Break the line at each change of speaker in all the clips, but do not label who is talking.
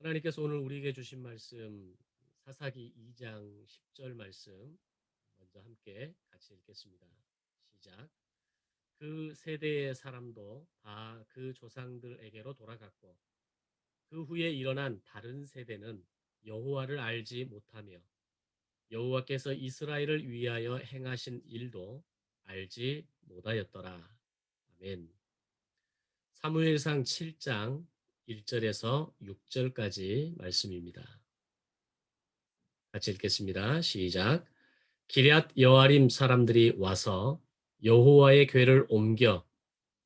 하나님께서 오늘 우리에게 주신 말씀 사사기 2장 10절 말씀 먼저 함께 같이 읽겠습니다. 시작. 그 세대의 사람도 다 그 조상들에게로 돌아갔고 그 후에 일어난 다른 세대는 여호와를 알지 못하며 여호와께서 이스라엘을 위하여 행하신 일도 알지 못하였더라. 아멘. 사무엘상 7장 1절에서 6절까지 말씀입니다. 같이 읽겠습니다. 시작. 기럇 여아림 사람들이 와서 여호와의 궤를 옮겨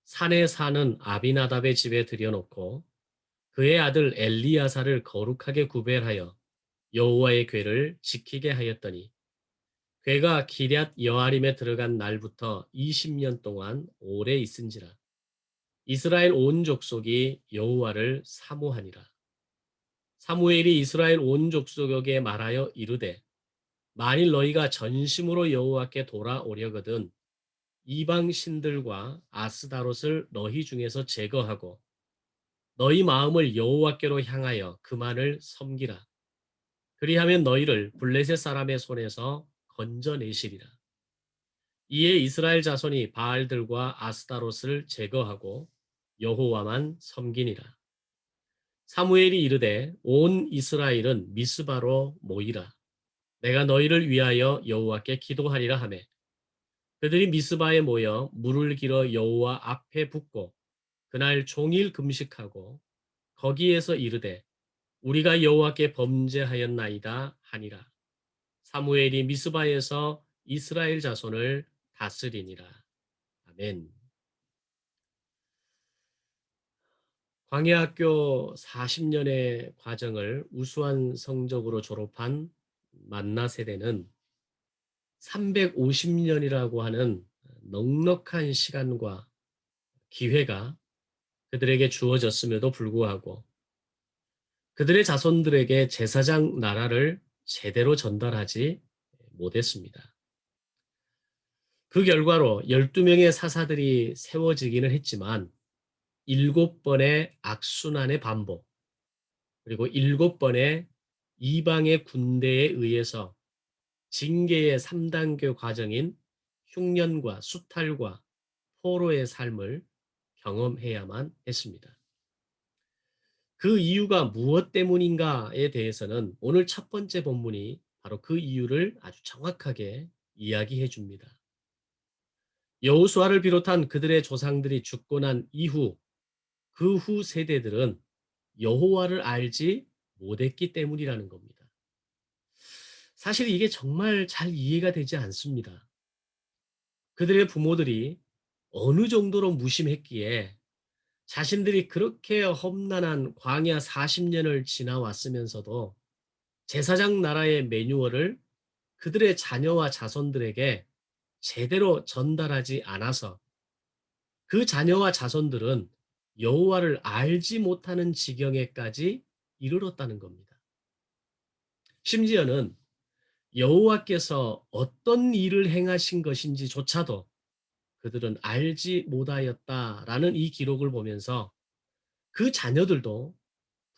산에 사는 아비나답의 집에 들여놓고 그의 아들 엘리야사를 거룩하게 구별하여 여호와의 궤를 지키게 하였더니 궤가 기럇 여아림에 들어간 날부터 20년 동안 오래 있은지라 이스라엘 온 족속이 여호와를 사모하니라. 사무엘이 이스라엘 온 족속에게 말하여 이르되 만일 너희가 전심으로 여호와께 돌아오려거든 이방 신들과 아스다롯을 너희 중에서 제거하고 너희 마음을 여호와께로 향하여 그만을 섬기라. 그리하면 너희를 블레셋 사람의 손에서 건져내시리라. 이에 이스라엘 자손이 바알들과 아스다롯을 제거하고 여호와만 섬기니라. 사무엘이 이르되 온 이스라엘은 미스바로 모이라. 내가 너희를 위하여 여호와께 기도하리라 하매 그들이 미스바에 모여 물을 길어 여호와 앞에 붓고 그날 종일 금식하고 거기에서 이르되 우리가 여호와께 범죄하였나이다 하니라. 사무엘이 미스바에서 이스라엘 자손을 다스리니라. 아멘. 광야학교 40년의 과정을 우수한 성적으로 졸업한 만나 세대는 350년이라고 하는 넉넉한 시간과 기회가 그들에게 주어졌음에도 불구하고 그들의 자손들에게 제사장 나라를 제대로 전달하지 못했습니다. 그 결과로 12명의 사사들이 세워지기는 했지만 7번의 악순환의 반복, 그리고 7번의 이방의 군대에 의해서 징계의 3단계 과정인 흉년과 수탈과 포로의 삶을 경험해야만 했습니다. 그 이유가 무엇 때문인가에 대해서는 오늘 첫 번째 본문이 바로 그 이유를 아주 정확하게 이야기해 줍니다. 여호수아를 비롯한 그들의 조상들이 죽고 난 이후 그 후 세대들은 여호와를 알지 못했기 때문이라는 겁니다. 사실 이게 정말 잘 이해가 되지 않습니다. 그들의 부모들이 어느 정도로 무심했기에 자신들이 그렇게 험난한 광야 40년을 지나왔으면서도 제사장 나라의 매뉴얼을 그들의 자녀와 자손들에게 제대로 전달하지 않아서 그 자녀와 자손들은 여호와를 알지 못하는 지경에까지 이르렀다는 겁니다. 심지어는 여호와께서 어떤 일을 행하신 것인지조차도 그들은 알지 못하였다라는 이 기록을 보면서 그 자녀들도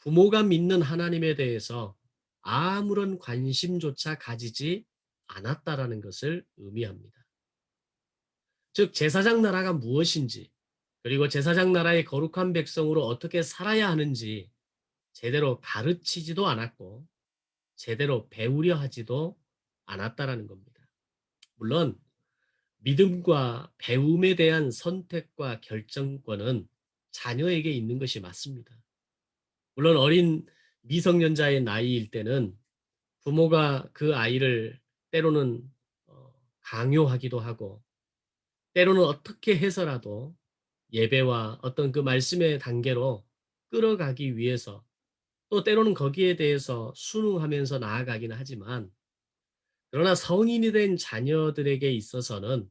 부모가 믿는 하나님에 대해서 아무런 관심조차 가지지 않았다라는 것을 의미합니다. 즉 제사장 나라가 무엇인지 그리고 제사장 나라의 거룩한 백성으로 어떻게 살아야 하는지 제대로 가르치지도 않았고 제대로 배우려 하지도 않았다라는 겁니다. 물론 믿음과 배움에 대한 선택과 결정권은 자녀에게 있는 것이 맞습니다. 물론 어린 미성년자의 나이일 때는 부모가 그 아이를 때로는 강요하기도 하고 때로는 어떻게 해서라도 예배와 어떤 그 말씀의 단계로 끌어가기 위해서 또 때로는 거기에 대해서 순응하면서 나아가기는 하지만 그러나 성인이 된 자녀들에게 있어서는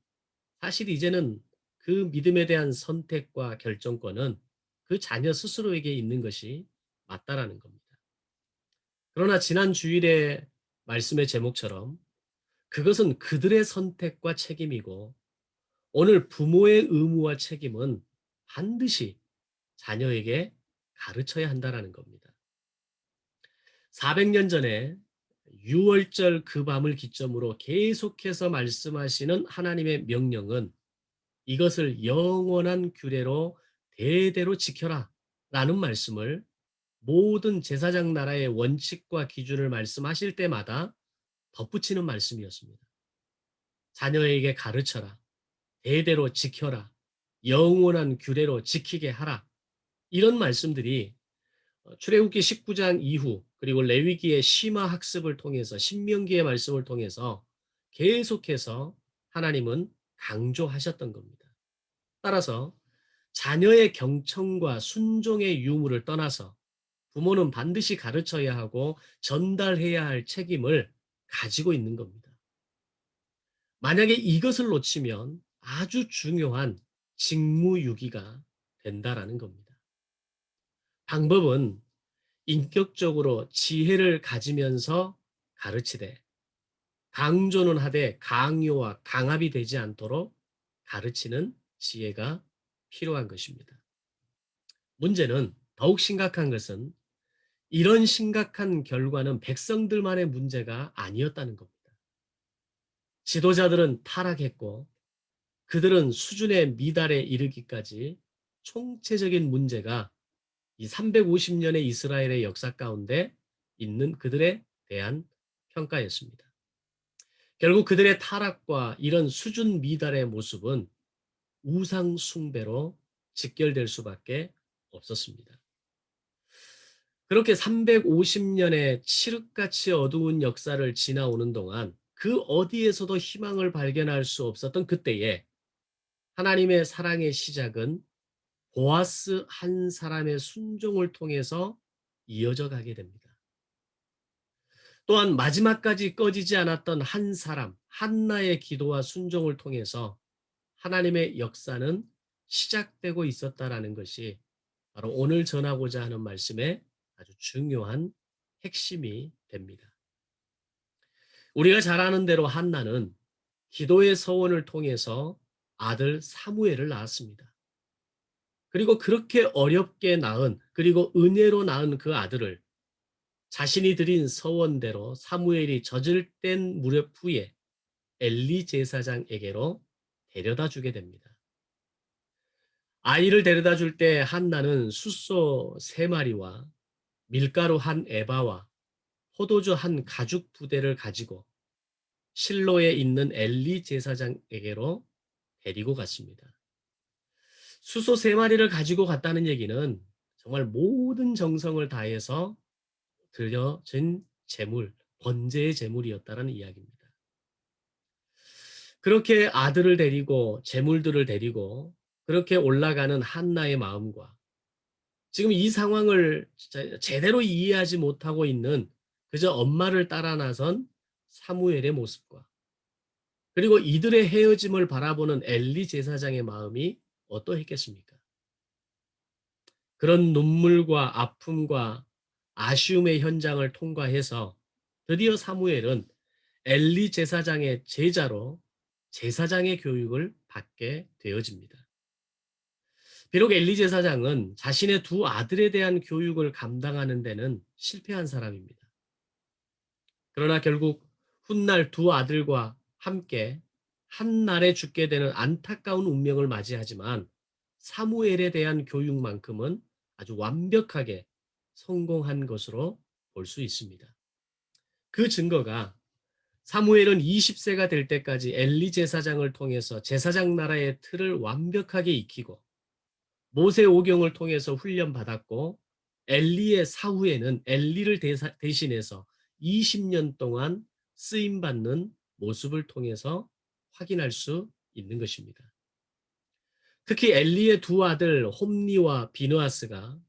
사실 이제는 그 믿음에 대한 선택과 결정권은 그 자녀 스스로에게 있는 것이 맞다라는 겁니다. 그러나 지난 주일의 말씀의 제목처럼 그것은 그들의 선택과 책임이고 오늘 부모의 의무와 책임은 반드시 자녀에게 가르쳐야 한다라는 겁니다. 400년 전에 유월절 그 밤을 기점으로 계속해서 말씀하시는 하나님의 명령은 이것을 영원한 규례로 대대로 지켜라 라는 말씀을 모든 제사장 나라의 원칙과 기준을 말씀하실 때마다 덧붙이는 말씀이었습니다. 자녀에게 가르쳐라. 대대로 지켜라. 영원한 규례로 지키게 하라. 이런 말씀들이 출애굽기 19장 이후 그리고 레위기의 심화 학습을 통해서 신명기의 말씀을 통해서 계속해서 하나님은 강조하셨던 겁니다. 따라서 자녀의 경청과 순종의 유무를 떠나서 부모는 반드시 가르쳐야 하고 전달해야 할 책임을 가지고 있는 겁니다. 만약에 이것을 놓치면 아주 중요한 직무유기가 된다라는 겁니다. 방법은 인격적으로 지혜를 가지면서 가르치되 강조는 하되 강요와 강압이 되지 않도록 가르치는 지혜가 필요한 것입니다. 문제는 더욱 심각한 것은 이런 심각한 결과는 백성들만의 문제가 아니었다는 겁니다. 지도자들은 타락했고 그들은 수준의 미달에 이르기까지 총체적인 문제가 이 350년의 이스라엘의 역사 가운데 있는 그들에 대한 평가였습니다. 결국 그들의 타락과 이런 수준 미달의 모습은 우상 숭배로 직결될 수밖에 없었습니다. 그렇게 350년의 칠흑같이 어두운 역사를 지나오는 동안 그 어디에서도 희망을 발견할 수 없었던 그때에 하나님의 사랑의 시작은 보아스 한 사람의 순종을 통해서 이어져 가게 됩니다. 또한 마지막까지 꺼지지 않았던 한 사람, 한나의 기도와 순종을 통해서 하나님의 역사는 시작되고 있었다라는 것이 바로 오늘 전하고자 하는 말씀의 아주 중요한 핵심이 됩니다. 우리가 잘 아는 대로 한나는 기도의 서원을 통해서 아들 사무엘을 낳았습니다. 그리고 그렇게 어렵게 낳은 그리고 은혜로 낳은 그 아들을 자신이 드린 서원대로 사무엘이 젖을 뗀 무렵 후에 엘리 제사장에게로 데려다 주게 됩니다. 아이를 데려다 줄 때 한나는 숫소 3마리와 밀가루 한 에바와 포도주 한 가죽 부대를 가지고 실로에 있는 엘리 제사장에게로 데리고 갔습니다. 숫소 3마리를 가지고 갔다는 얘기는 정말 모든 정성을 다해서 드려진 제물, 번제의 제물이었다는 이야기입니다. 그렇게 아들을 데리고 제물들을 데리고 그렇게 올라가는 한나의 마음과 지금 이 상황을 제대로 이해하지 못하고 있는 그저 엄마를 따라 나선 사무엘의 모습과 그리고 이들의 헤어짐을 바라보는 엘리 제사장의 마음이 어떠했겠습니까? 그런 눈물과 아픔과 아쉬움의 현장을 통과해서 드디어 사무엘은 엘리 제사장의 제자로 제사장의 교육을 받게 되어집니다. 비록 엘리 제사장은 자신의 두 아들에 대한 교육을 감당하는 데는 실패한 사람입니다. 그러나 결국 훗날 두 아들과 함께 한 날에 죽게 되는 안타까운 운명을 맞이하지만 사무엘에 대한 교육만큼은 아주 완벽하게 성공한 것으로 볼 수 있습니다. 그 증거가 사무엘은 20세가 될 때까지 엘리 제사장을 통해서 제사장 나라의 틀을 완벽하게 익히고 모세 오경을 통해서 훈련받았고 엘리의 사후에는 엘리를 대신해서 20년 동안 쓰임받는 모습을 통해서 확인할 수 있는 것입니다. 특히 엘리의 두 아들 홈니와 비느하스가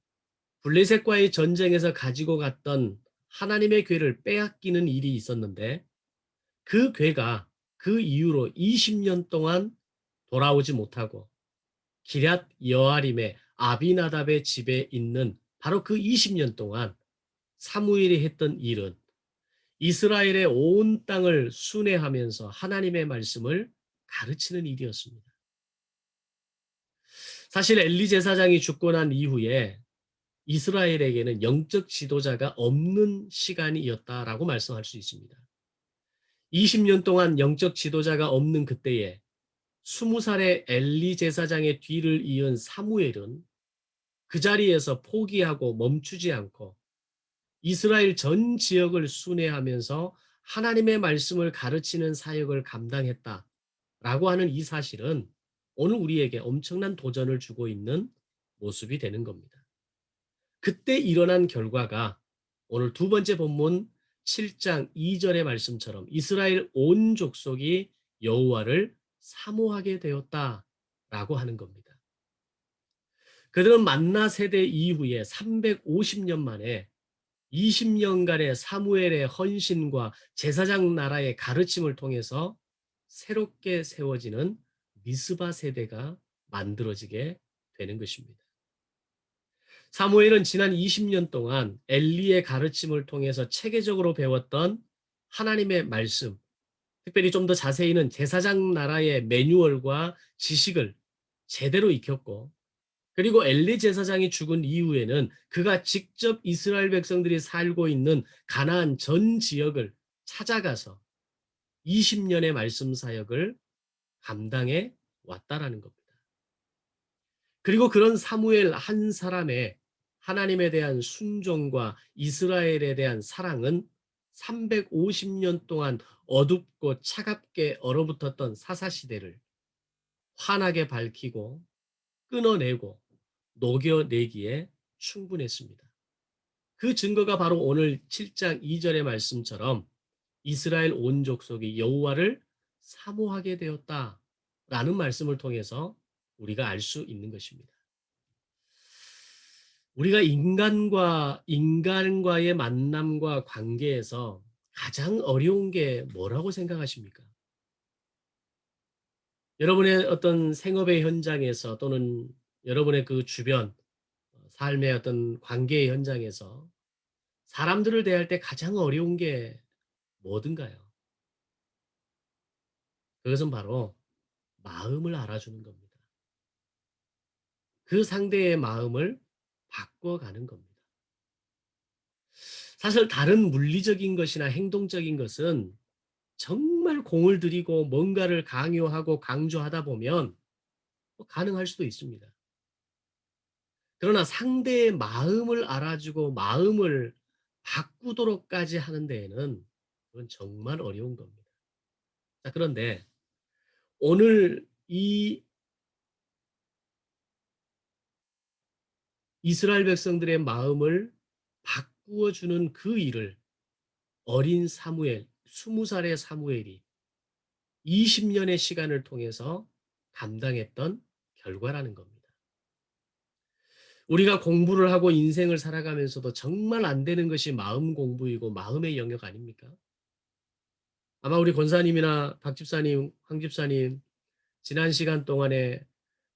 블레셋과의 전쟁에서 가지고 갔던 하나님의 궤를 빼앗기는 일이 있었는데 그 궤가 그 이후로 20년 동안 돌아오지 못하고 기럇 여아림의 아비나답의 집에 있는 바로 그 20년 동안 사무엘이 했던 일은 이스라엘의 온 땅을 순회하면서 하나님의 말씀을 가르치는 일이었습니다. 사실 엘리 제사장이 죽고 난 이후에 이스라엘에게는 영적 지도자가 없는 시간이었다라고 말씀할 수 있습니다. 20년 동안 영적 지도자가 없는 그때에 20살의 엘리 제사장의 뒤를 이은 사무엘은 그 자리에서 포기하고 멈추지 않고 이스라엘 전 지역을 순회하면서 하나님의 말씀을 가르치는 사역을 감당했다라고 하는 이 사실은 오늘 우리에게 엄청난 도전을 주고 있는 모습이 되는 겁니다. 그때 일어난 결과가 오늘 두 번째 본문 7장 2절의 말씀처럼 이스라엘 온 족속이 여호와를 사모하게 되었다라고 하는 겁니다. 그들은 만나 세대 이후에 350년 만에 20년간의 사무엘의 헌신과 제사장 나라의 가르침을 통해서 새롭게 세워지는 미스바 세대가 만들어지게 되는 것입니다. 사무엘은 지난 20년 동안 엘리의 가르침을 통해서 체계적으로 배웠던 하나님의 말씀, 특별히 좀 더 자세히는 제사장 나라의 매뉴얼과 지식을 제대로 익혔고, 그리고 엘리 제사장이 죽은 이후에는 그가 직접 이스라엘 백성들이 살고 있는 가나안 전 지역을 찾아가서 20년의 말씀 사역을 감당해 왔다라는 겁니다. 그리고 그런 사무엘 한 사람의 하나님에 대한 순종과 이스라엘에 대한 사랑은 350년 동안 어둡고 차갑게 얼어붙었던 사사시대를 환하게 밝히고 끊어내고 녹여내기에 충분했습니다. 그 증거가 바로 오늘 7장 2절의 말씀처럼 이스라엘 온 족속이 여호와를 사모하게 되었다라는 말씀을 통해서 우리가 알 수 있는 것입니다. 우리가 인간과의 만남과 관계에서 가장 어려운 게 뭐라고 생각하십니까? 여러분의 어떤 생업의 현장에서 또는 여러분의 그 주변 삶의 어떤 관계의 현장에서 사람들을 대할 때 가장 어려운 게 뭐든가요? 그것은 바로 마음을 알아주는 겁니다. 그 상대의 마음을 바꿔가는 겁니다. 사실 다른 물리적인 것이나 행동적인 것은 정말 공을 들이고 뭔가를 강요하고 강조하다 보면 뭐 가능할 수도 있습니다. 그러나 상대의 마음을 알아주고 마음을 바꾸도록까지 하는 데에는 그건 정말 어려운 겁니다. 자, 그런데 오늘 이 이스라엘 백성들의 마음을 바꾸어 주는 그 일을 어린 사무엘, 20살의 사무엘이 20년의 시간을 통해서 감당했던 결과라는 겁니다. 우리가 공부를 하고 인생을 살아가면서도 정말 안 되는 것이 마음 공부이고 마음의 영역 아닙니까? 아마 우리 권사님이나 박 집사님, 황 집사님 지난 시간 동안에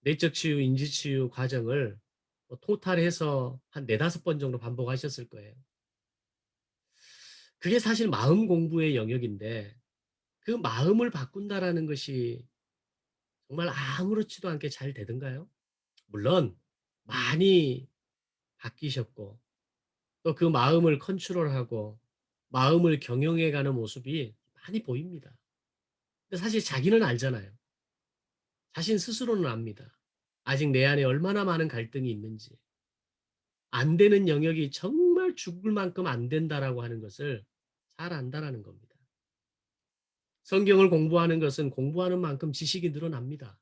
내적 치유, 인지 치유 과정을 뭐 토탈해서 한 4-5번 정도 반복하셨을 거예요. 그게 사실 마음 공부의 영역인데 그 마음을 바꾼다라는 것이 정말 아무렇지도 않게 잘 되던가요? 물론 많이 바뀌셨고 또 그 마음을 컨트롤하고 마음을 경영해 가는 모습이 많이 보입니다. 근데 사실 자기는 알잖아요. 자신 스스로는 압니다. 아직 내 안에 얼마나 많은 갈등이 있는지. 안 되는 영역이 정말 죽을 만큼 안 된다라고 하는 것을 잘 안다라는 겁니다. 성경을 공부하는 것은 공부하는 만큼 지식이 늘어납니다.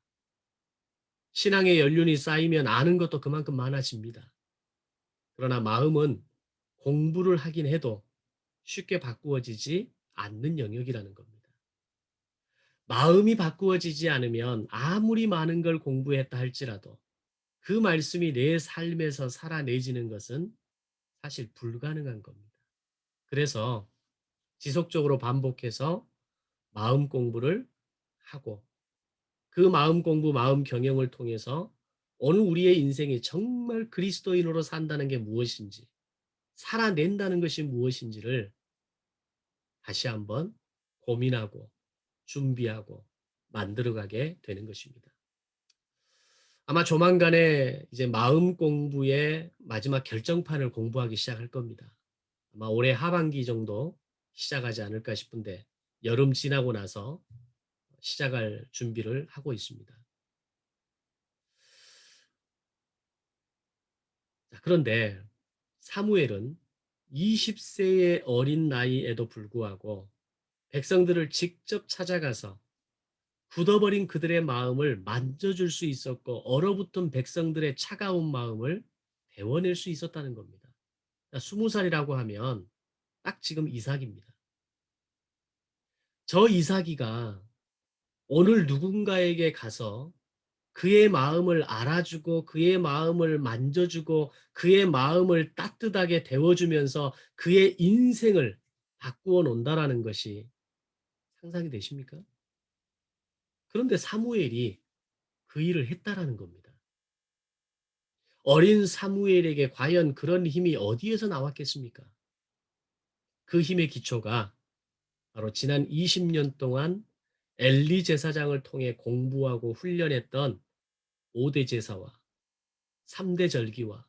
신앙의 연륜이 쌓이면 아는 것도 그만큼 많아집니다. 그러나 마음은 공부를 하긴 해도 쉽게 바꾸어지지 않는 영역이라는 겁니다. 마음이 바꾸어지지 않으면 아무리 많은 걸 공부했다 할지라도 그 말씀이 내 삶에서 살아내지는 것은 사실 불가능한 겁니다. 그래서 지속적으로 반복해서 마음 공부를 하고 그 마음 공부, 마음 경영을 통해서 오늘 우리의 인생이 정말 그리스도인으로 산다는 게 무엇인지, 살아낸다는 것이 무엇인지를 다시 한번 고민하고 준비하고 만들어가게 되는 것입니다. 아마 조만간에 이제 마음 공부의 마지막 결정판을 공부하기 시작할 겁니다. 아마 올해 하반기 정도 시작하지 않을까 싶은데 여름 지나고 나서 시작할 준비를 하고 있습니다. 자, 그런데 사무엘은 20세의 어린 나이에도 불구하고 백성들을 직접 찾아가서 굳어버린 그들의 마음을 만져줄 수 있었고 얼어붙은 백성들의 차가운 마음을 데워낼 수 있었다는 겁니다. 20살이라고 하면 딱 지금 이삭입니다. 저 이삭이가 오늘 누군가에게 가서 그의 마음을 알아주고 그의 마음을 만져주고 그의 마음을 따뜻하게 데워주면서 그의 인생을 바꾸어 놓는다라는 것이 상상이 되십니까? 그런데 사무엘이 그 일을 했다라는 겁니다. 어린 사무엘에게 과연 그런 힘이 어디에서 나왔겠습니까? 그 힘의 기초가 바로 지난 20년 동안 엘리 제사장을 통해 공부하고 훈련했던 5대 제사와 3대 절기와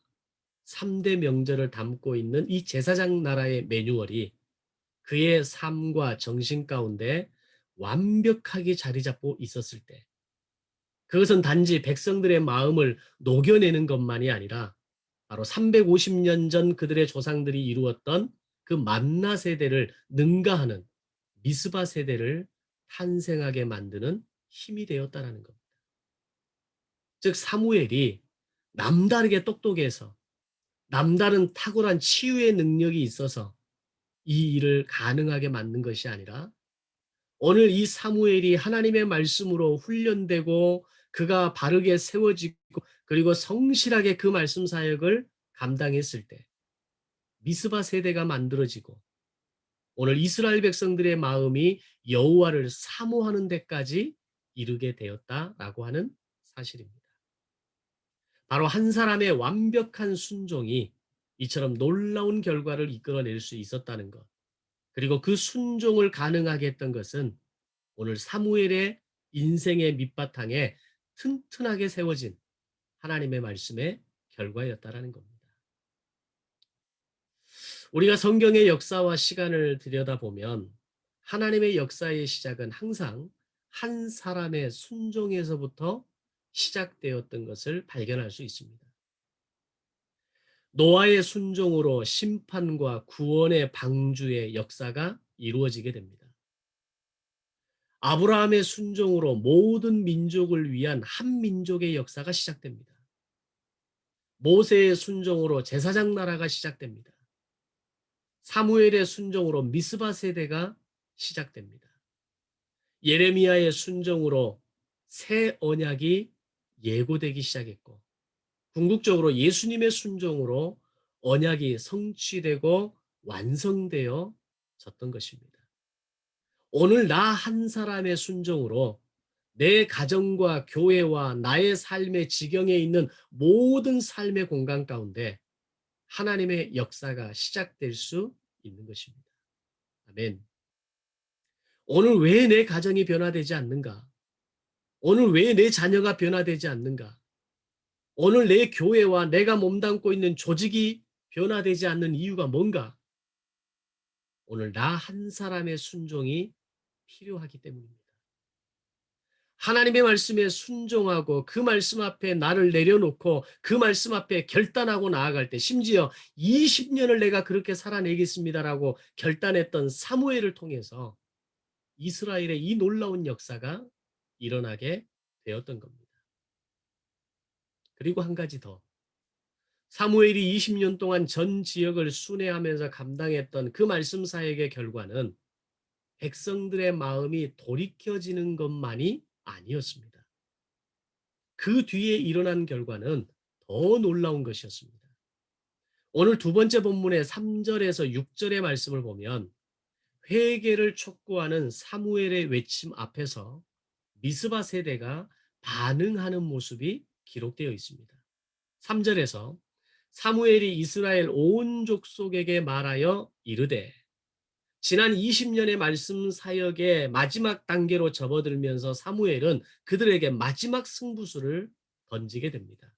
3대 명절을 담고 있는 이 제사장 나라의 매뉴얼이 그의 삶과 정신 가운데 완벽하게 자리 잡고 있었을 때 그것은 단지 백성들의 마음을 녹여내는 것만이 아니라 바로 350년 전 그들의 조상들이 이루었던 그 만나 세대를 능가하는 미스바 세대를 탄생하게 만드는 힘이 되었다라는 겁니다. 즉 사무엘이 남다르게 똑똑해서 남다른 탁월한 치유의 능력이 있어서 이 일을 가능하게 만든 것이 아니라 오늘 이 사무엘이 하나님의 말씀으로 훈련되고 그가 바르게 세워지고 그리고 성실하게 그 말씀 사역을 감당했을 때 미스바 세대가 만들어지고 오늘 이스라엘 백성들의 마음이 여호와를 사모하는 데까지 이르게 되었다라고 하는 사실입니다. 바로 한 사람의 완벽한 순종이 이처럼 놀라운 결과를 이끌어낼 수 있었다는 것. 그리고 그 순종을 가능하게 했던 것은 오늘 사무엘의 인생의 밑바탕에 튼튼하게 세워진 하나님의 말씀의 결과였다라는 겁니다. 우리가 성경의 역사와 시간을 들여다보면 하나님의 역사의 시작은 항상 한 사람의 순종에서부터 시작되었던 것을 발견할 수 있습니다. 노아의 순종으로 심판과 구원의 방주의 역사가 이루어지게 됩니다. 아브라함의 순종으로 모든 민족을 위한 한 민족의 역사가 시작됩니다. 모세의 순종으로 제사장 나라가 시작됩니다. 사무엘의 순종으로 미스바 세대가 시작됩니다. 예레미야의 순종으로 새 언약이 예고되기 시작했고 궁극적으로 예수님의 순종으로 언약이 성취되고 완성되어 졌던 것입니다. 오늘 나 한 사람의 순종으로 내 가정과 교회와 나의 삶의 지경에 있는 모든 삶의 공간 가운데 하나님의 역사가 시작될 수 있는 것입니다. 아멘. 오늘 왜 내 가정이 변화되지 않는가? 오늘 왜 내 자녀가 변화되지 않는가? 오늘 내 교회와 내가 몸담고 있는 조직이 변화되지 않는 이유가 뭔가? 오늘 나 한 사람의 순종이 필요하기 때문입니다. 하나님의 말씀에 순종하고 그 말씀 앞에 나를 내려놓고 그 말씀 앞에 결단하고 나아갈 때 심지어 20년을 내가 그렇게 살아내겠습니다라고 결단했던 사무엘을 통해서 이스라엘의 이 놀라운 역사가 일어나게 되었던 겁니다. 그리고 한 가지 더. 사무엘이 20년 동안 전 지역을 순회하면서 감당했던 그 말씀 사역의 결과는 백성들의 마음이 돌이켜지는 것만이 아니었습니다. 그 뒤에 일어난 결과는 더 놀라운 것이었습니다. 오늘 두 번째 본문의 3절에서 6절의 말씀을 보면 회개를 촉구하는 사무엘의 외침 앞에서 미스바 세대가 반응하는 모습이 기록되어 있습니다. 3절에서 사무엘이 이스라엘 온 족속에게 말하여 이르되 지난 20년의 말씀 사역의 마지막 단계로 접어들면서 사무엘은 그들에게 마지막 승부수를 던지게 됩니다.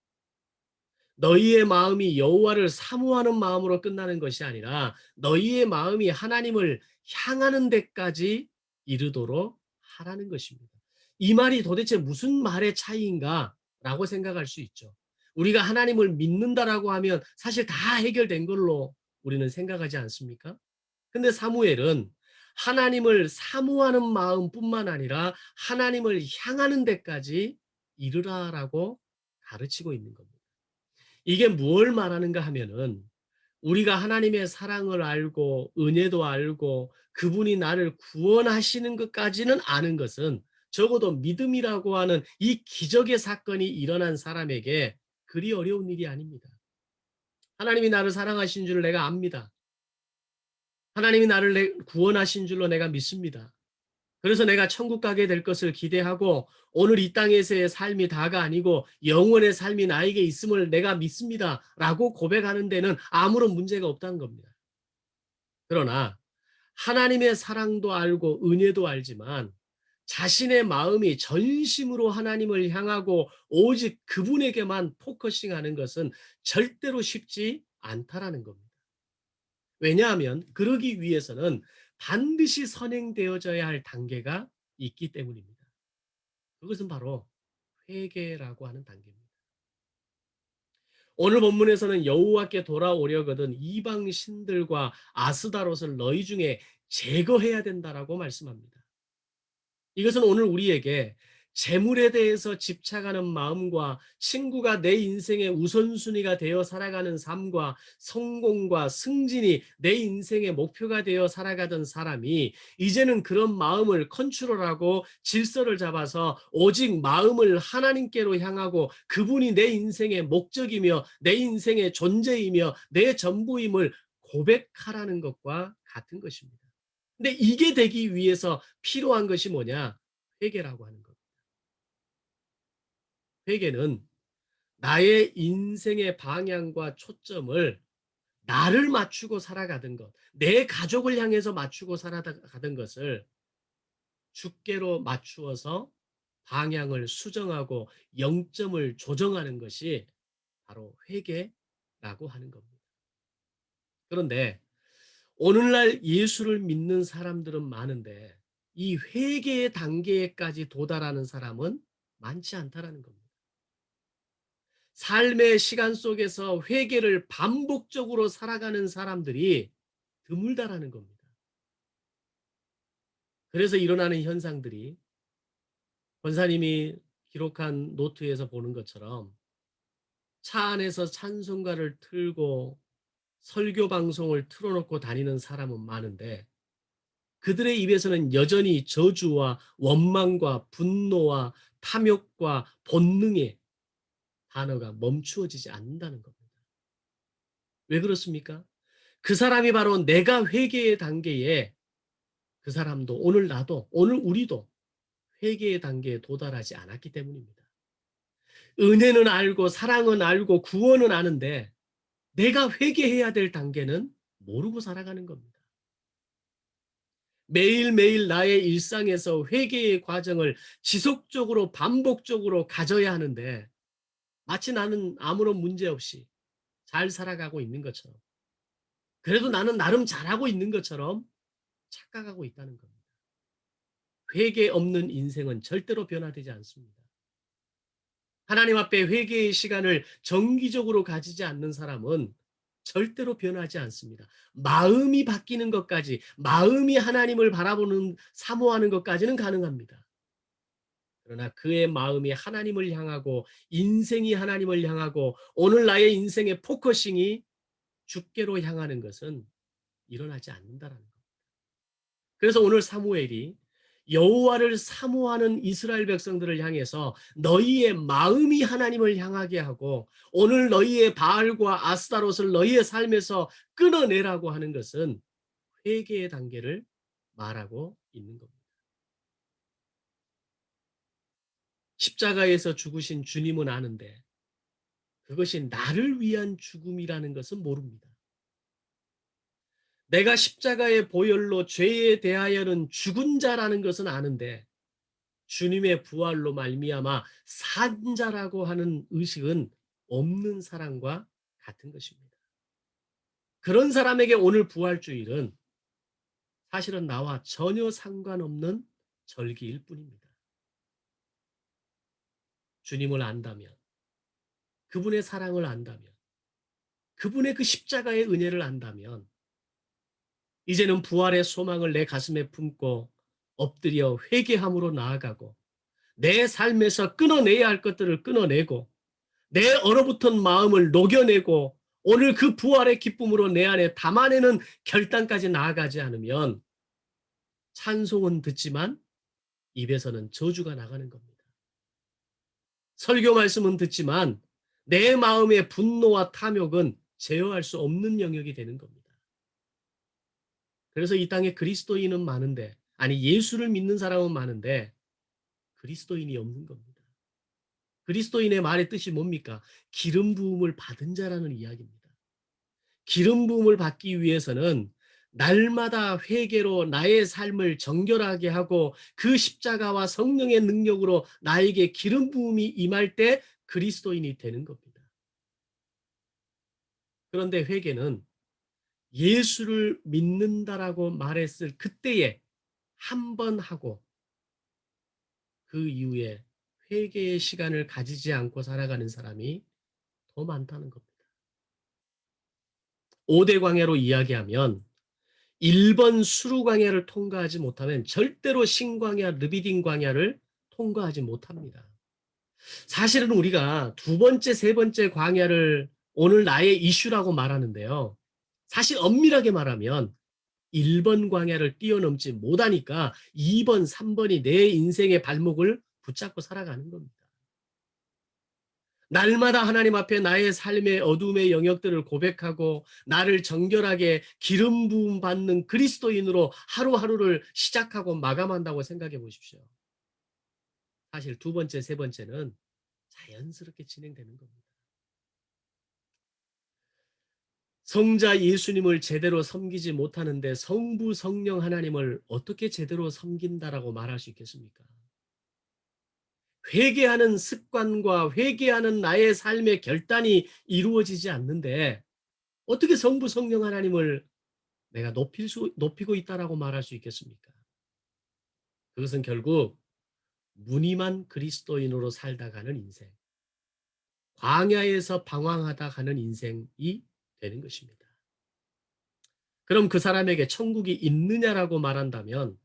너희의 마음이 여호와를 사모하는 마음으로 끝나는 것이 아니라 너희의 마음이 하나님을 향하는 데까지 이르도록 하라는 것입니다. 이 말이 도대체 무슨 말의 차이인가라고 생각할 수 있죠. 우리가 하나님을 믿는다라고 하면 사실 다 해결된 걸로 우리는 생각하지 않습니까? 근데 사무엘은 하나님을 사모하는 마음뿐만 아니라 하나님을 향하는 데까지 이르라라고 가르치고 있는 겁니다. 이게 뭘 말하는가 하면은 우리가 하나님의 사랑을 알고 은혜도 알고 그분이 나를 구원하시는 것까지는 아는 것은 적어도 믿음이라고 하는 이 기적의 사건이 일어난 사람에게 그리 어려운 일이 아닙니다. 하나님이 나를 사랑하신 줄 내가 압니다. 하나님이 나를 구원하신 줄로 내가 믿습니다. 그래서 내가 천국 가게 될 것을 기대하고 오늘 이 땅에서의 삶이 다가 아니고 영원의 삶이 나에게 있음을 내가 믿습니다. 라고 고백하는 데는 아무런 문제가 없다는 겁니다. 그러나 하나님의 사랑도 알고 은혜도 알지만 자신의 마음이 전심으로 하나님을 향하고 오직 그분에게만 포커싱하는 것은 절대로 쉽지 않다라는 겁니다. 왜냐하면 그러기 위해서는 반드시 선행되어져야 할 단계가 있기 때문입니다. 그것은 바로 회개라고 하는 단계입니다. 오늘 본문에서는 여호와께 돌아오려거든 이방 신들과 아스다롯을 너희 중에 제거해야 된다라고 말씀합니다. 이것은 오늘 우리에게 재물에 대해서 집착하는 마음과 친구가 내 인생의 우선순위가 되어 살아가는 삶과 성공과 승진이 내 인생의 목표가 되어 살아가던 사람이 이제는 그런 마음을 컨트롤하고 질서를 잡아서 오직 마음을 하나님께로 향하고 그분이 내 인생의 목적이며 내 인생의 존재이며 내 전부임을 고백하라는 것과 같은 것입니다. 근데 이게 되기 위해서 필요한 것이 뭐냐? 회개라고 하는 것. 회개는 나의 인생의 방향과 초점을 나를 맞추고 살아가던 것, 내 가족을 향해서 맞추고 살아가던 것을 주께로 맞추어서 방향을 수정하고 영점을 조정하는 것이 바로 회개라고 하는 겁니다. 그런데 오늘날 예수를 믿는 사람들은 많은데 이 회개의 단계까지 도달하는 사람은 많지 않다라는 겁니다. 삶의 시간 속에서 회개를 반복적으로 살아가는 사람들이 드물다라는 겁니다. 그래서 일어나는 현상들이 권사님이 기록한 노트에서 보는 것처럼 차 안에서 찬송가를 틀고 설교 방송을 틀어놓고 다니는 사람은 많은데 그들의 입에서는 여전히 저주와 원망과 분노와 탐욕과 본능의 단어가 멈추어지지 않는다는 겁니다. 왜 그렇습니까? 그 사람이 바로 내가 회개의 단계에 그 사람도 오늘 나도 오늘 우리도 회개의 단계에 도달하지 않았기 때문입니다. 은혜는 알고 사랑은 알고 구원은 아는데 내가 회개해야 될 단계는 모르고 살아가는 겁니다. 매일매일 나의 일상에서 회개의 과정을 지속적으로 반복적으로 가져야 하는데 마치 나는 아무런 문제 없이 잘 살아가고 있는 것처럼 그래도 나는 나름 잘하고 있는 것처럼 착각하고 있다는 겁니다. 회개 없는 인생은 절대로 변화되지 않습니다. 하나님 앞에 회개의 시간을 정기적으로 가지지 않는 사람은 절대로 변하지 않습니다. 마음이 바뀌는 것까지, 마음이 하나님을 바라보는, 사모하는 것까지는 가능합니다. 그러나 그의 마음이 하나님을 향하고, 인생이 하나님을 향하고, 오늘 나의 인생의 포커싱이 주께로 향하는 것은 일어나지 않는다라는 겁니다. 그래서 오늘 사무엘이 여호와를 사모하는 이스라엘 백성들을 향해서 너희의 마음이 하나님을 향하게 하고 오늘 너희의 바알과 아스타롯을 너희의 삶에서 끊어내라고 하는 것은 회개의 단계를 말하고 있는 겁니다. 십자가에서 죽으신 주님은 아는데 그것이 나를 위한 죽음이라는 것은 모릅니다. 내가 십자가의 보혈로 죄에 대하여는 죽은 자라는 것은 아는데 주님의 부활로 말미암아 산 자라고 하는 의식은 없는 사람과 같은 것입니다. 그런 사람에게 오늘 부활주일은 사실은 나와 전혀 상관없는 절기일 뿐입니다. 주님을 안다면, 그분의 사랑을 안다면, 그분의 그 십자가의 은혜를 안다면 이제는 부활의 소망을 내 가슴에 품고 엎드려 회개함으로 나아가고 내 삶에서 끊어내야 할 것들을 끊어내고 내 얼어붙은 마음을 녹여내고 오늘 그 부활의 기쁨으로 내 안에 담아내는 결단까지 나아가지 않으면 찬송은 듣지만 입에서는 저주가 나가는 겁니다. 설교 말씀은 듣지만 내 마음의 분노와 탐욕은 제어할 수 없는 영역이 되는 겁니다. 그래서 이 땅에 그리스도인은 많은데, 아니 예수를 믿는 사람은 많은데 그리스도인이 없는 겁니다. 그리스도인의 말의 뜻이 뭡니까? 기름 부음을 받은 자라는 이야기입니다. 기름 부음을 받기 위해서는 날마다 회개로 나의 삶을 정결하게 하고 그 십자가와 성령의 능력으로 나에게 기름 부음이 임할 때 그리스도인이 되는 겁니다. 그런데 회개는 예수를 믿는다라고 말했을 그때에 한 번 하고 그 이후에 회개의 시간을 가지지 않고 살아가는 사람이 더 많다는 겁니다. 5대 광야로 이야기하면 1번 수루 광야를 통과하지 못하면 절대로 신광야, 르비딘 광야를 통과하지 못합니다. 사실은 우리가 두 번째, 세 번째 광야를 오늘 나의 이슈라고 말하는데요. 사실 엄밀하게 말하면 1번 광야를 뛰어넘지 못하니까 2번, 3번이 내 인생의 발목을 붙잡고 살아가는 겁니다. 날마다 하나님 앞에 나의 삶의 어둠의 영역들을 고백하고 나를 정결하게 기름 부음 받는 그리스도인으로 하루하루를 시작하고 마감한다고 생각해 보십시오. 사실 두 번째, 세 번째는 자연스럽게 진행되는 겁니다. 성자 예수님을 제대로 섬기지 못하는데 성부 성령 하나님을 어떻게 제대로 섬긴다라고 말할 수 있겠습니까? 회개하는 습관과 회개하는 나의 삶의 결단이 이루어지지 않는데 어떻게 성부 성령 하나님을 내가 높이고 있다라고 말할 수 있겠습니까? 그것은 결국 무늬만 그리스도인으로 살다 가는 인생, 광야에서 방황하다 가는 인생이 되는 것입니다. 그럼 그 사람에게 천국이 있느냐라고 말한다면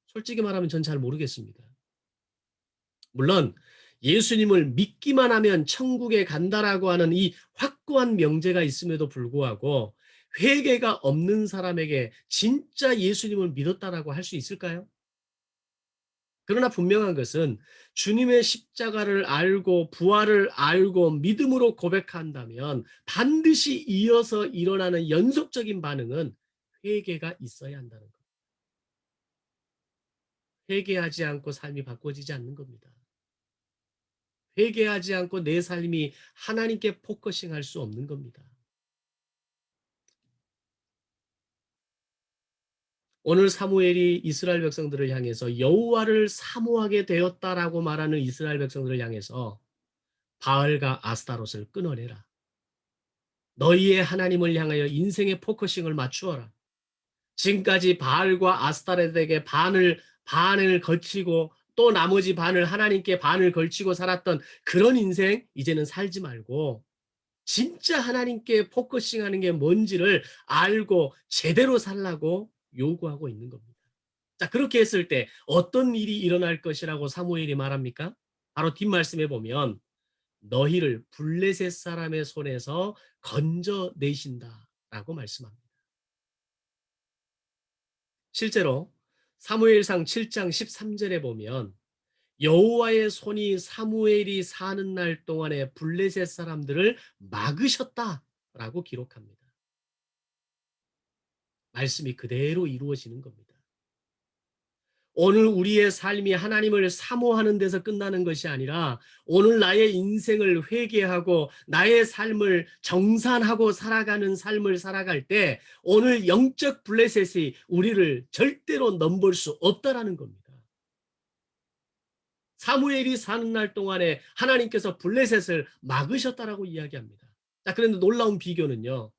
솔직히 말하면 전 잘 모르겠습니다. 물론 예수님을 믿기만 하면 천국에 간다라고 하는 이 확고한 명제가 있음에도 불구하고 회개가 없는 사람에게 진짜 예수님을 믿었다라고 할 수 있을까요? 그러나 분명한 것은 주님의 십자가를 알고 부활을 알고 믿음으로 고백한다면 반드시 이어서 일어나는 연속적인 반응은 회개가 있어야 한다는 것. 회개하지 않고 삶이 바꿔지지 않는 겁니다. 회개하지 않고 내 삶이 하나님께 포커싱할 수 없는 겁니다. 오늘 사무엘이 이스라엘 백성들을 향해서 여호와를 사모하게 되었다라고 말하는 이스라엘 백성들을 향해서 바알과 아스타롯을 끊어내라. 너희의 하나님을 향하여 인생의 포커싱을 맞추어라. 지금까지 바알과 아스타롯에게 반을 걸치고 또 나머지 반을 하나님께 반을 걸치고 살았던 그런 인생 이제는 살지 말고 진짜 하나님께 포커싱하는 게 뭔지를 알고 제대로 살라고 요구하고 있는 겁니다. 자, 그렇게 했을 때 어떤 일이 일어날 것이라고 사무엘이 말합니까? 바로 뒷말씀에 보면 너희를 블레셋 사람의 손에서 건져내신다라고 말씀합니다. 실제로 사무엘상 7장 13절에 보면 여호와의 손이 사무엘이 사는 날 동안에 블레셋 사람들을 막으셨다라고 기록합니다. 말씀이 그대로 이루어지는 겁니다. 오늘 우리의 삶이 하나님을 사모하는 데서 끝나는 것이 아니라 오늘 나의 인생을 회개하고 나의 삶을 정산하고 살아가는 삶을 살아갈 때 오늘 영적 블레셋이 우리를 절대로 넘볼 수 없다라는 겁니다. 사무엘이 사는 날 동안에 하나님께서 블레셋을 막으셨다라고 이야기합니다. 자, 그런데 놀라운 비교는요.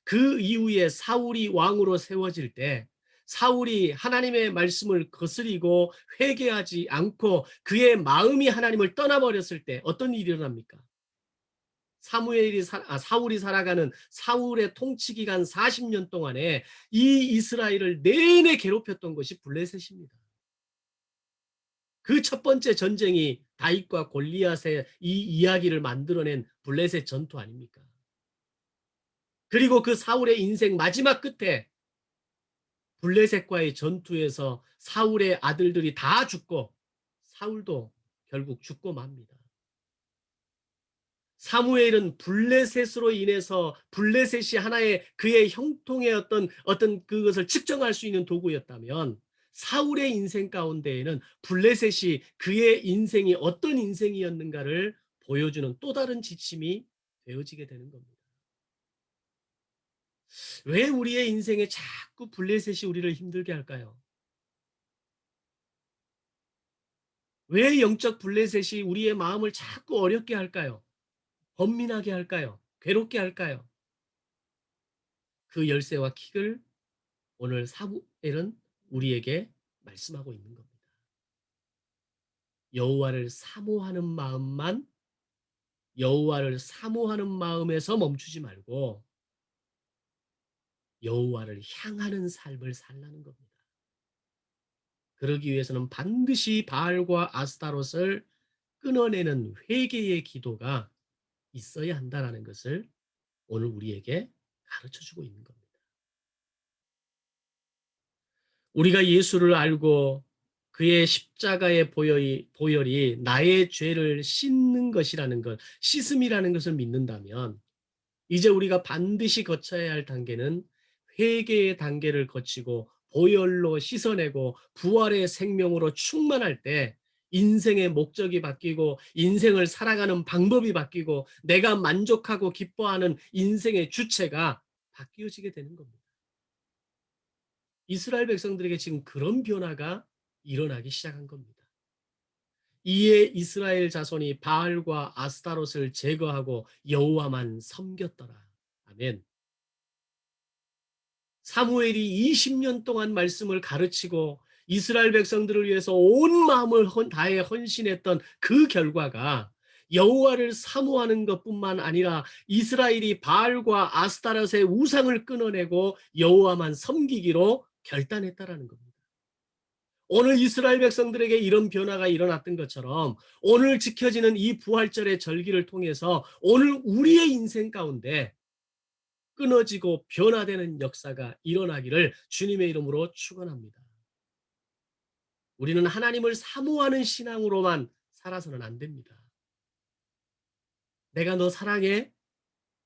그 이후에 사울이 왕으로 세워질 때 사울이 하나님의 말씀을 거스리고 회개하지 않고 그의 마음이 하나님을 떠나버렸을 때 어떤 일이 일어납니까? 사울이 살아가는 사울의 통치 기간 40년 동안에 이 이스라엘을 내내 괴롭혔던 것이 블레셋입니다. 그 첫 번째 전쟁이 다윗과 골리앗의 이 이야기를 만들어낸 블레셋 전투 아닙니까? 그리고 그 사울의 인생 마지막 끝에 블레셋과의 전투에서 사울의 아들들이 다 죽고 사울도 결국 죽고 맙니다. 사무엘은 블레셋으로 인해서 블레셋이 하나의 그의 형통의 어떤 그것을 측정할 수 있는 도구였다면 사울의 인생 가운데에는 블레셋이 그의 인생이 어떤 인생이었는가를 보여주는 또 다른 지침이 되어지게 되는 겁니다. 왜 우리의 인생에 자꾸 블레셋이 우리를 힘들게 할까요? 왜 영적 블레셋이 우리의 마음을 자꾸 어렵게 할까요? 번민하게 할까요? 괴롭게 할까요? 그 열쇠와 킥을 오늘 사무엘은 우리에게 말씀하고 있는 겁니다. 여호와를 사모하는 마음만 여호와를 사모하는 마음에서 멈추지 말고 여호와를 향하는 삶을 살라는 겁니다. 그러기 위해서는 반드시 바알과 아스타롯을 끊어내는 회개의 기도가 있어야 한다는 것을 오늘 우리에게 가르쳐 주고 있는 겁니다. 우리가 예수를 알고 그의 십자가의 보혈이 나의 죄를 씻는 것이라는 것, 씻음이라는 것을 믿는다면 이제 우리가 반드시 거쳐야 할 단계는 회개의 단계를 거치고 보혈로 씻어내고 부활의 생명으로 충만할 때 인생의 목적이 바뀌고 인생을 살아가는 방법이 바뀌고 내가 만족하고 기뻐하는 인생의 주체가 바뀌어지게 되는 겁니다. 이스라엘 백성들에게 지금 그런 변화가 일어나기 시작한 겁니다. 이에 이스라엘 자손이 바알과 아스타롯을 제거하고 여호와만 섬겼더라. 아멘. 사무엘이 20년 동안 말씀을 가르치고 이스라엘 백성들을 위해서 온 마음을 다해 헌신했던 그 결과가 여호와를 사모하는 것뿐만 아니라 이스라엘이 바알과 아스타롯의 우상을 끊어내고 여호와만 섬기기로 결단했다라는 겁니다. 오늘 이스라엘 백성들에게 이런 변화가 일어났던 것처럼 오늘 지켜지는 이 부활절의 절기를 통해서 오늘 우리의 인생 가운데 끊어지고 변화되는 역사가 일어나기를 주님의 이름으로 축원합니다. 우리는 하나님을 사모하는 신앙으로만 살아서는 안 됩니다. 내가 너 사랑해?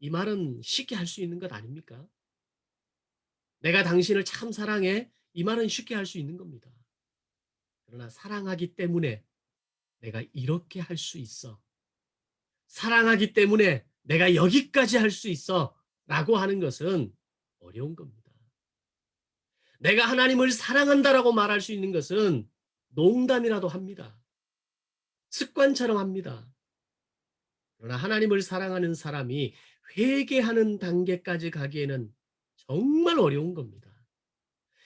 이 말은 쉽게 할 수 있는 것 아닙니까? 내가 당신을 참 사랑해? 이 말은 쉽게 할 수 있는 겁니다. 그러나 사랑하기 때문에 내가 이렇게 할 수 있어. 사랑하기 때문에 내가 여기까지 할 수 있어. 라고 하는 것은 어려운 겁니다. 내가 하나님을 사랑한다라고 말할 수 있는 것은 농담이라도 합니다. 습관처럼 합니다. 그러나 하나님을 사랑하는 사람이 회개하는 단계까지 가기에는 정말 어려운 겁니다.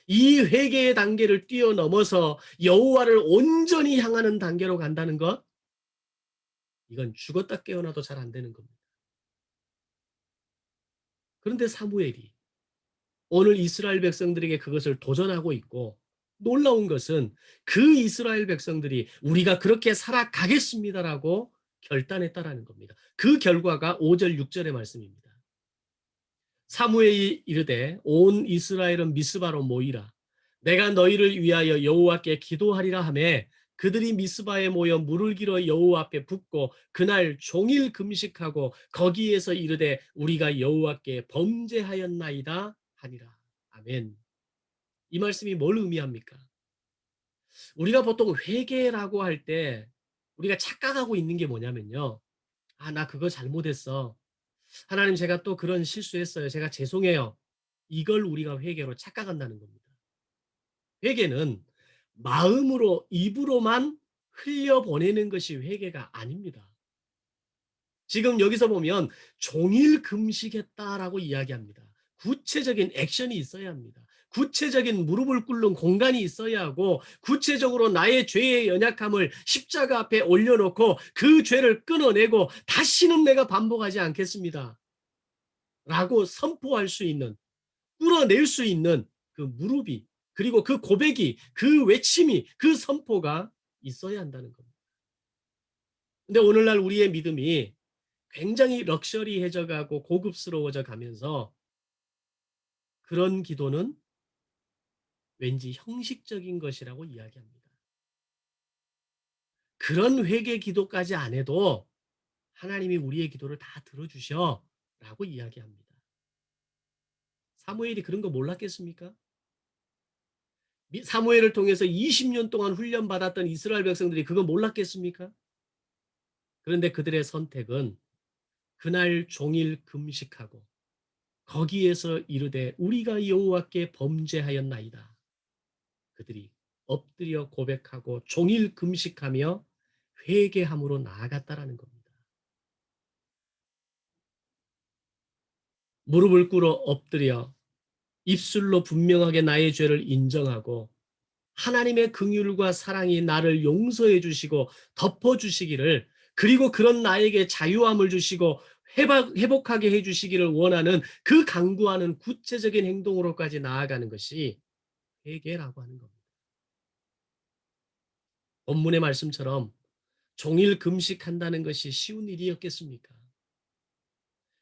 이 회개의 단계를 뛰어넘어서 여호와를 온전히 향하는 단계로 간다는 것, 이건 죽었다 깨어나도 잘 안 되는 겁니다. 그런데 사무엘이 오늘 이스라엘 백성들에게 그것을 도전하고 있고 놀라운 것은 그 이스라엘 백성들이 우리가 그렇게 살아가겠습니다라고 결단했다라는 겁니다. 그 결과가 5절 6절의 말씀입니다. 사무엘이 이르되 온 이스라엘은 미스바로 모이라. 내가 너희를 위하여 여호와께 기도하리라 하매 그들이 미스바에 모여 물을 길어 여호와 앞에 붓고 그날 종일 금식하고 거기에서 이르되 우리가 여호와께 범죄하였나이다 하니라. 아멘. 이 말씀이 뭘 의미합니까? 우리가 보통 회개라고 할 때 우리가 착각하고 있는 게 뭐냐면요. 아, 나 그거 잘못했어. 하나님, 제가 또 그런 실수했어요. 제가 죄송해요. 이걸 우리가 회개로 착각한다는 겁니다. 회개는 마음으로, 입으로만 흘려보내는 것이 회개가 아닙니다. 지금 여기서 보면 종일 금식했다라고 이야기합니다. 구체적인 액션이 있어야 합니다. 구체적인 무릎을 꿇는 공간이 있어야 하고 구체적으로 나의 죄의 연약함을 십자가 앞에 올려놓고 그 죄를 끊어내고 다시는 내가 반복하지 않겠습니다. 라고 선포할 수 있는, 끌어낼 수 있는 그 무릎이, 그리고 그 고백이, 그 외침이, 그 선포가 있어야 한다는 겁니다. 근데 오늘날 우리의 믿음이 굉장히 럭셔리해져 가고 고급스러워져 가면서 그런 기도는 왠지 형식적인 것이라고 이야기합니다. 그런 회개 기도까지 안 해도 하나님이 우리의 기도를 다 들어주셔라고 이야기합니다. 사무엘이 그런 거 몰랐겠습니까? 사무엘을 통해서 20년 동안 훈련받았던 이스라엘 백성들이 그거 몰랐겠습니까? 그런데 그들의 선택은 그날 종일 금식하고 거기에서 이르되 우리가 여호와께 범죄하였나이다. 그들이 엎드려 고백하고 종일 금식하며 회개함으로 나아갔다라는 겁니다. 무릎을 꿇어 엎드려 입술로 분명하게 나의 죄를 인정하고 하나님의 긍휼과 사랑이 나를 용서해 주시고 덮어 주시기를, 그리고 그런 나에게 자유함을 주시고 회복하게 해 주시기를 원하는 그 간구하는 구체적인 행동으로까지 나아가는 것이 회개라고 하는 겁니다. 본문의 말씀처럼 종일 금식한다는 것이 쉬운 일이었겠습니까?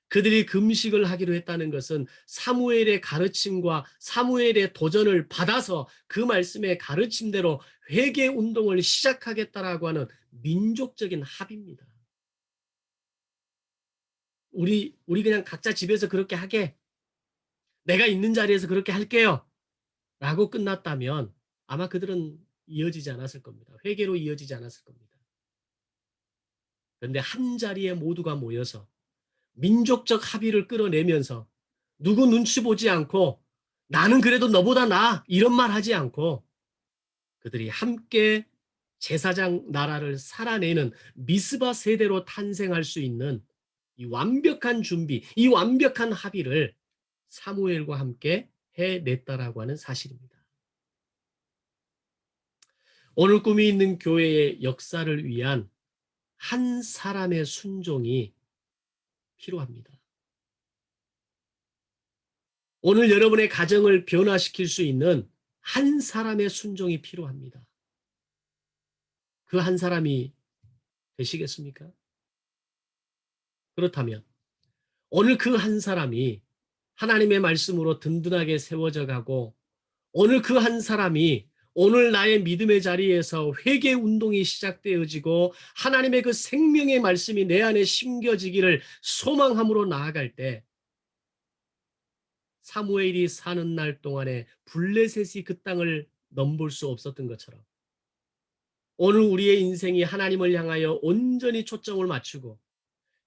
그들이 금식을 하기로 했다는 것은 사무엘의 가르침과 사무엘의 도전을 받아서 그 말씀의 가르침대로 회개 운동을 시작하겠다라고 하는 민족적인 합의입니다. 우리 그냥 각자 집에서 그렇게 하게. 내가 있는 자리에서 그렇게 할게요. 라고 끝났다면 아마 그들은 이어지지 않았을 겁니다. 회개로 이어지지 않았을 겁니다. 그런데 한 자리에 모두가 모여서 민족적 합의를 끌어내면서 누구 눈치 보지 않고 나는 그래도 너보다 나아 이런 말 하지 않고 그들이 함께 제사장 나라를 살아내는 미스바 세대로 탄생할 수 있는 이 완벽한 준비, 이 완벽한 합의를 사무엘과 함께 해냈다라고 하는 사실입니다. 오늘 꿈이 있는 교회의 역사를 위한 한 사람의 순종이 필요합니다. 오늘 여러분의 가정을 변화시킬 수 있는 한 사람의 순종이 필요합니다. 그 한 사람이 되시겠습니까? 그렇다면 오늘 그 한 사람이 하나님의 말씀으로 든든하게 세워져 가고 오늘 그 한 사람이 오늘 나의 믿음의 자리에서 회개 운동이 시작되어지고 하나님의 그 생명의 말씀이 내 안에 심겨지기를 소망함으로 나아갈 때 사무엘이 사는 날 동안에 블레셋이 그 땅을 넘볼 수 없었던 것처럼 오늘 우리의 인생이 하나님을 향하여 온전히 초점을 맞추고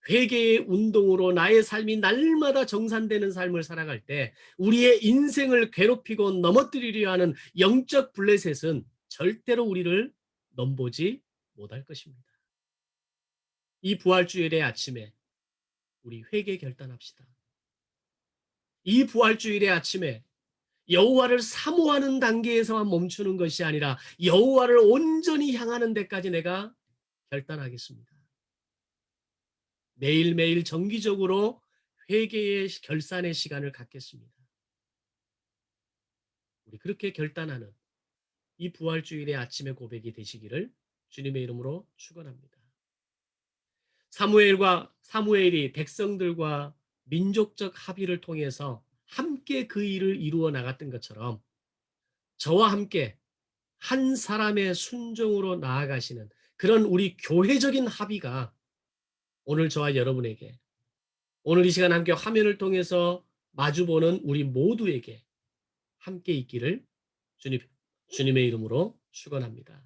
회개의 운동으로 나의 삶이 날마다 정산되는 삶을 살아갈 때 우리의 인생을 괴롭히고 넘어뜨리려 하는 영적 블레셋은 절대로 우리를 넘보지 못할 것입니다. 이 부활주일의 아침에 우리 회개 결단합시다. 이 부활주일의 아침에 여호와를 사모하는 단계에서만 멈추는 것이 아니라 여호와를 온전히 향하는 데까지 내가 결단하겠습니다. 매일매일 정기적으로 회개의 결산의 시간을 갖겠습니다. 우리 그렇게 결단하는 이 부활주일의 아침의 고백이 되시기를 주님의 이름으로 축원합니다. 사무엘이 백성들과 민족적 합의를 통해서 함께 그 일을 이루어 나갔던 것처럼 저와 함께 한 사람의 순종으로 나아가시는 그런 우리 교회적인 합의가 오늘 저와 여러분에게, 오늘 이 시간 함께 화면을 통해서 마주보는 우리 모두에게 함께 있기를 주님의 이름으로 축원합니다.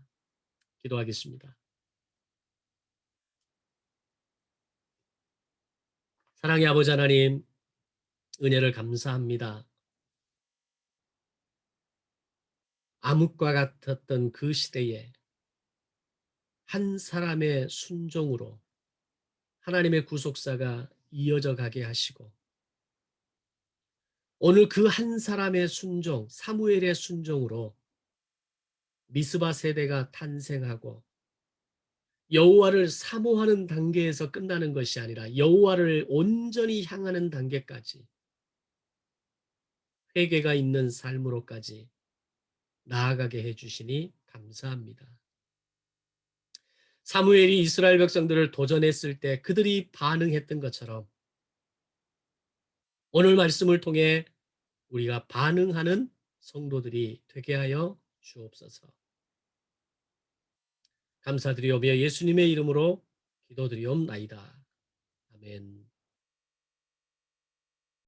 기도하겠습니다. 사랑의 아버지 하나님, 은혜를 감사합니다. 암흑과 같았던 그 시대에 한 사람의 순종으로 하나님의 구속사가 이어져 가게 하시고 오늘 그 한 사람의 순종, 사무엘의 순종으로 미스바 세대가 탄생하고 여호와를 사모하는 단계에서 끝나는 것이 아니라 여호와를 온전히 향하는 단계까지 회개가 있는 삶으로까지 나아가게 해 주시니 감사합니다. 사무엘이 이스라엘 백성들을 도전했을 때 그들이 반응했던 것처럼 오늘 말씀을 통해 우리가 반응하는 성도들이 되게 하여 주옵소서. 감사드리오며 예수님의 이름으로 기도드리옵나이다. 아멘.